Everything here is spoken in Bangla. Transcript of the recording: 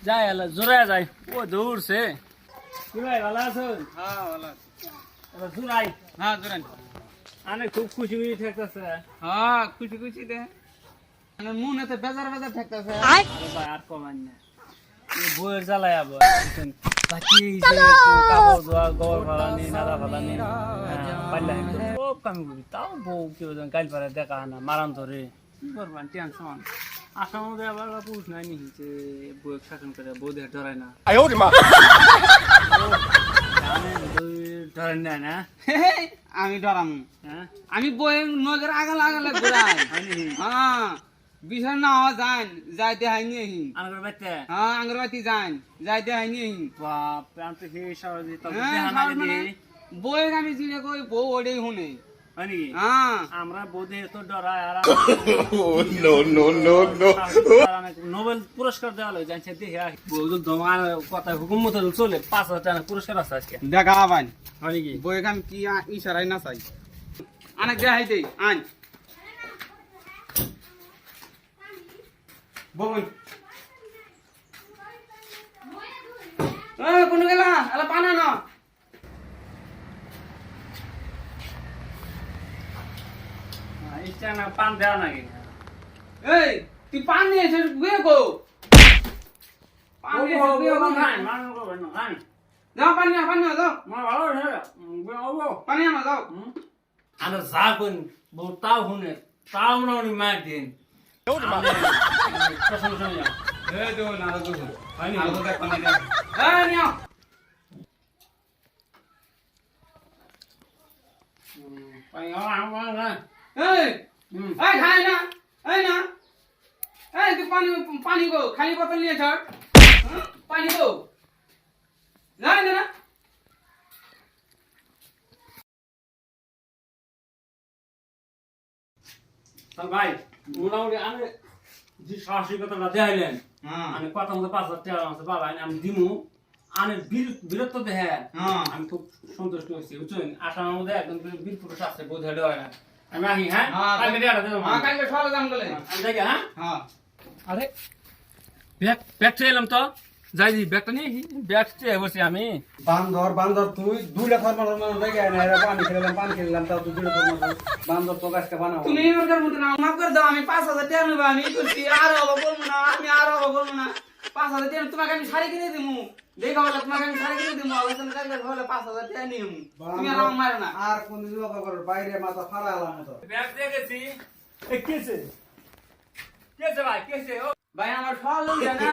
যাই এলা জোরে যাই ও দৌড়ছে কি ভাই ভালো আছো? হ্যাঁ ভালো আছে। এবার জোরাই হ্যাঁ জোরান। আনে খুব খুশি হয়ে থাকতেছে। হ্যাঁ খুশি খুশি দে আমার মন এত বেজার বেজার থাকতেছে। আরে ভাই আর কমান না এই বইয়ের জ্বালায় আবার বাকি কাপড় ধোয়া গোবর ফালানি নাদা ফালানি পাল্লা সব কামি করি তাও বউ কেউ কাল পারে দেখা না মারান ধরে কি করবেন টেনশন আসার মধ্যে আবার পুরুষ নাই নি যে বউ শাসন করে বউ দেখে ধরায় না ধরেন না না আমি ডরাম হ্যাঁ আমি বই নগর আগাল আগাল ঘুরাই। হ্যাঁ বিষয় না হওয়া যান যাইতে হাইনি আহিন। আমার বাইতে হ্যাঁ আঙ্গরবাতি যান যাইতে হাইনি আহিন। বাপ প্রান্ত হে সারাদি তো হ্যাঁ, দেহানা সারা মানে যদি বই আমি জিরে কই বউ ওডেই হুনে। মানে হ্যাঁ আমরা বোধে তো ডরায় আর No, no, no, no. Nobel পুরস্কার দেওয়া লাগে জানছে দেখে বউদুল তোমার কথা হুকুম মতো চলে 5,000 টাকা পুরস্কার আছে আজকে দেখা আবান হয় কি বই আমি কি ইশারাই না চাই অনেক দেখাই দেই আন বই কোন গেলা আলা পানা না ইচ্ছা না পান দেওয়া নাকি এই তুই পান নিয়ে এসে গুয়ে গো পান নিয়ে এসে গুয়ে গো না মানুষ করবেন না খান যাও পানি না যাও আমার ভালো আছে পানি আনো যাও আমরা যা কোন বউ তাও শুনে তাও আমরা উনি মার দিন প্রশংসা নিয়ে এই তো না তো হয়নি আলো দেখ পানি দেখ এই নিও পানি আমার এই এই খাই না এই না এই তুই পানি গো খালি বোতল নিয়ে ছাড় পানি গো না না না ভাই মোটামুটি আমি যে সাহসিকতাটা দেখাইলেন হ্যাঁ আমি কথা মতো 5,000 টাকা আছে বাবা আমি দিমু আমি বীরত্ব দেখে হ্যাঁ আমি খুব সন্তুষ্ট হয়েছি বুঝছেন আসামের মধ্যে একদম বীর পুরুষ আছে বোধ হয় না আমি আহি হ্যাঁ কালকে টাকাটা দেবো হ্যাঁ কালকে সকালে যাম বলে আমি যাই হ্যাঁ হ্যাঁ আরে ব্যাগ চেয়ে এলাম তো যাই দি ব্যাগটা নিয়ে ব্যাগ চেয়ে বসি আমি বান্দর তুই 2 লাখ মানুষ দেখে না এরা পানি খেলাম তাও তুই 2 লাখ মানুষ বান্দর তো গাছটা বানাবো তুমি এরকম মতো না মাফ করে দাও আমি 5,000 টাকা নেব আমি করছি আর অভাব করবো না আমি আর অভাব করবো না 5,000 টাকা তোমাকে আমি শাড়ি কিনে দিমু দেখা বলে তোমাকে আমি শাড়ি কিনে দিমু আলোচনা কালকে হলে 5,000 টাকা নিমু তুমি আর আমার মারো না আর কোন দিন করার বাইরে মাথা ফাড়া আলাম তো ব্যাগ দিয়ে গেছি কেছে ভাই কেছে ও ভাই আমার ফল লইয়া না